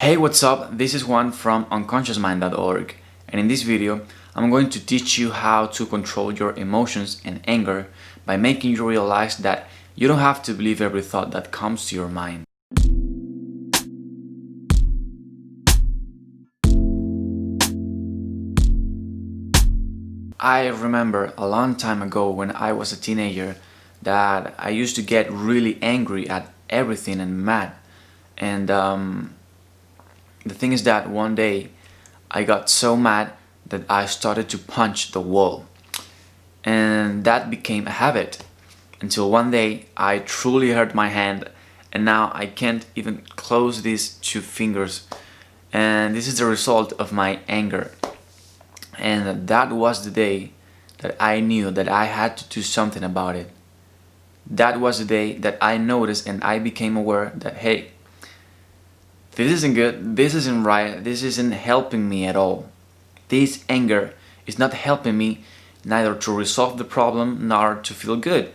Hey, what's up? This is Juan from unconsciousmind.org, and in this video I'm going to teach you how to control your emotions and anger by making you realize that you don't have to believe every thought that comes to your mind. I remember a long time ago when I was a teenager that I used to get really angry at everything and mad. And the thing is that one day I got so mad that I started to punch the wall. And that became a habit until one day I truly hurt my hand and now I can't even close these two fingers. And this is the result of my anger. And that was the day that I knew that I had to do something about it. That was the day that I noticed and I became aware that, hey, this isn't good, this isn't right, this isn't helping me at all. This anger is not helping me neither to resolve the problem nor to feel good.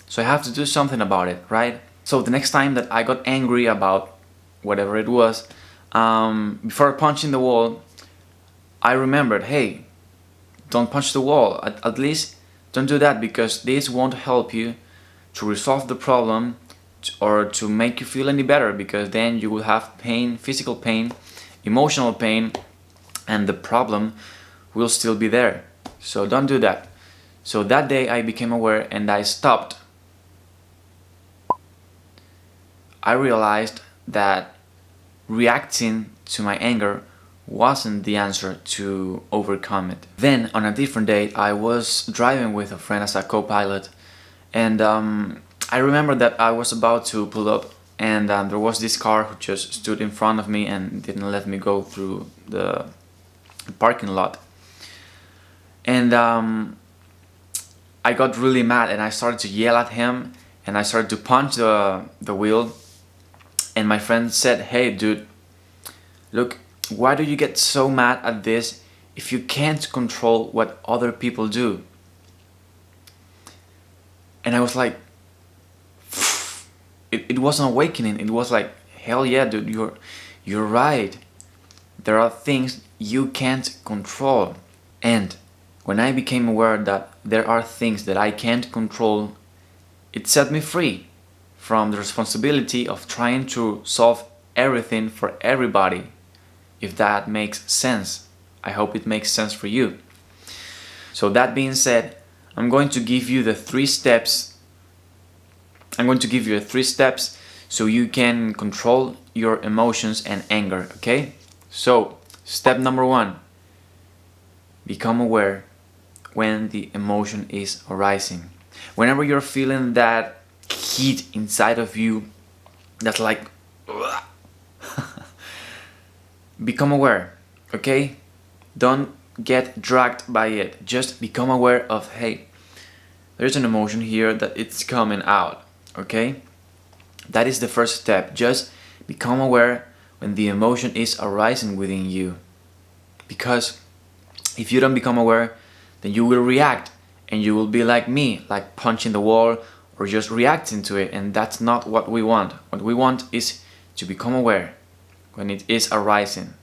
So I have to do something about it, right? So the next time that I got angry about whatever it was, before punching the wall, I remembered, hey, don't punch the wall. At least don't do that, because this won't help you to resolve the problem or to make you feel any better, because then you will have pain, physical pain, emotional pain, and the problem will still be there. So don't do that. So that day I became aware and I stopped. I realized that reacting to my anger wasn't the answer to overcome it. Then on a different day I was driving with a friend as a co-pilot, and I remember that I was about to pull up, and there was this car who just stood in front of me and didn't let me go through the parking lot. And I got really mad and I started to yell at him and I started to punch the wheel. And my friend said, hey dude, look, why do you get so mad at this if you can't control what other people do? And I was like, it was an awakening. It was like, hell yeah dude, you're right. There are things you can't control. And when I became aware that there are things that I can't control, it set me free from the responsibility of trying to solve everything for everybody. If that makes sense. I hope it makes sense for you. So that being said, I'm going to give you the 3 steps. I'm going to give you 3 steps so you can control your emotions and anger, okay? So, step number 1. Become aware when the emotion is arising. Whenever you're feeling that heat inside of you, that's like become aware, okay? Don't get dragged by it. Just become aware of, hey, there's an emotion here that it's coming out, okay? That is the first step. Just become aware when the emotion is arising within you. Because if you don't become aware, then you will react and you will be like me, like punching the wall or just reacting to it, and that's not what we want. What we want is to become aware when it is arising,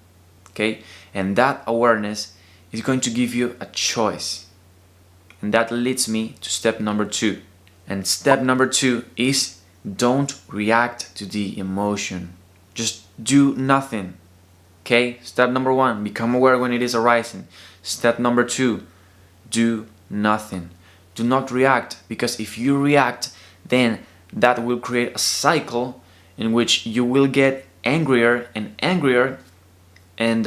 okay? And that awareness is going to give you a choice. And that leads me to step number 2. And step number 2 is don't react to the emotion. Just do nothing. Okay? Step number 1, become aware when it is arising. Step number 2, do nothing. Do not react, because if you react, then that will create a cycle in which you will get angrier and angrier, and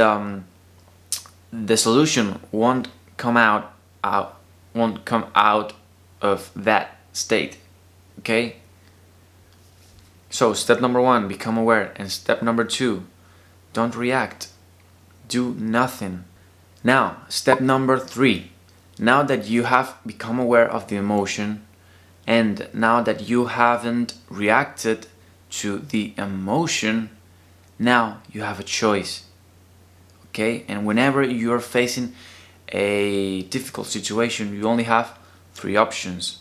the solution won't come out of that state. Okay? So step number 1, become aware, and step number 2, don't react. Do nothing. Now, step number 3. Now that you have become aware of the emotion, and now that you haven't reacted to the emotion, now you have a choice. Okay? And whenever you're facing a difficult situation, you only have 3 options.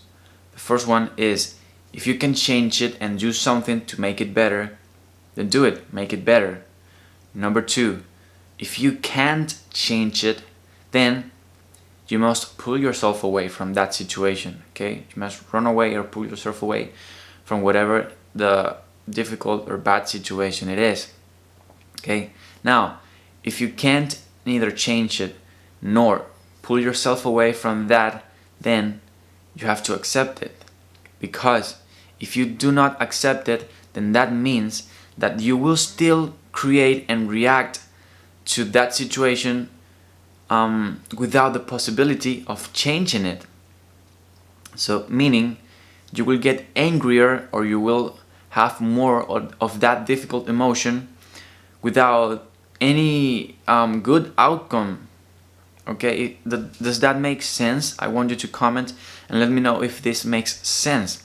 The first one is, if you can change it and do something to make it better, then do it, make it better. Number two, if you can't change it, then you must pull yourself away from that situation, okay? You must run away or pull yourself away from whatever the difficult or bad situation it is, okay? Now, if you can't neither change it nor pull yourself away from that, then you have to accept it. Because if you do not accept it, then that means that you will still create and react to that situation without the possibility of changing it. So meaning you will get angrier, or you will have more of that difficult emotion without any good outcome. Okay, does that make sense? I want you to comment and let me know if this makes sense.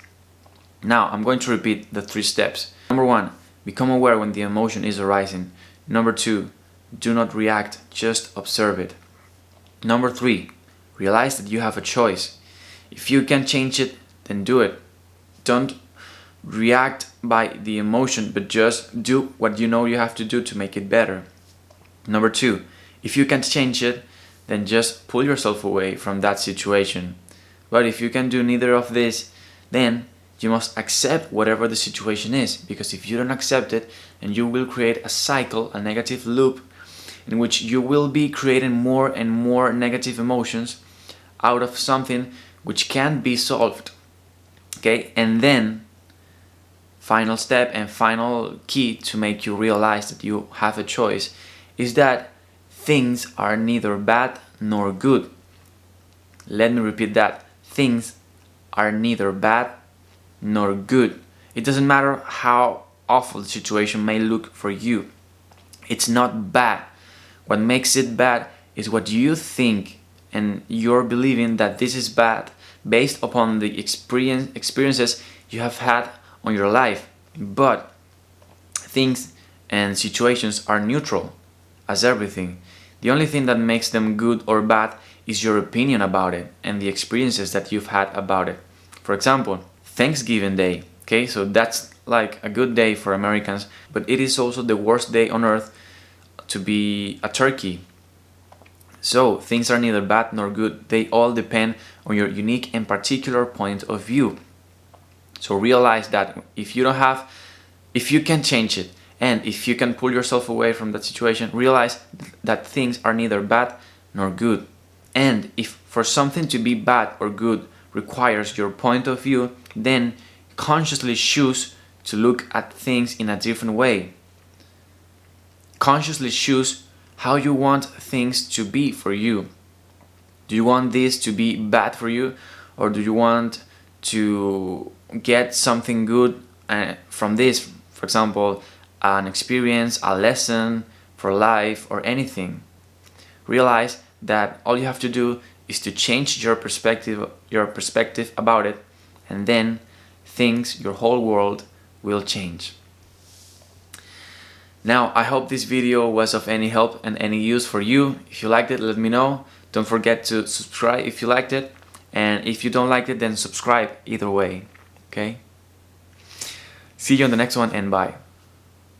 Now I'm going to repeat the 3 steps. Number 1, become aware when the emotion is arising. Number 2, do not react, just observe it. Number 3, realize that you have a choice. If you can change it, then do it. Don't react by the emotion, but just do what you know you have to do to make it better. Number 2, if you can't change it, then just pull yourself away from that situation. But if you can do neither of this, then you must accept whatever the situation is, because if you don't accept it, then you will create a cycle, a negative loop, in which you will be creating more and more negative emotions out of something which can't be solved. Okay, and then final step and final key to make you realize that you have a choice is that things are neither bad nor good. Let me repeat that. Things are neither bad nor good. It doesn't matter how awful the situation may look for you. It's not bad. What makes it bad is what you think, and you're believing that this is bad based upon the experiences you have had on your life. But things and situations are neutral as everything. The only thing that makes them good or bad is your opinion about it and the experiences that you've had about it. For example, Thanksgiving Day, okay, so that's like a good day for Americans, but it is also the worst day on earth to be a turkey. So things are neither bad nor good. They all depend on your unique and particular point of view. So realize that if you can change it, and if you can pull yourself away from that situation, realize that things are neither bad nor good. And if for something to be bad or good requires your point of view, then consciously choose to look at things in a different way. Consciously choose how you want things to be for you. Do you want this to be bad for you, or do you want to get something good from this? For example, an experience, a lesson for life, or anything. Realize that all you have to do is to change your perspective about it, and then your whole world will change. Now, I hope this video was of any help and any use for you. If you liked it, let me know. Don't forget to subscribe if you liked it, and if you don't like it, then subscribe either way. Okay? See you on the next one, and bye.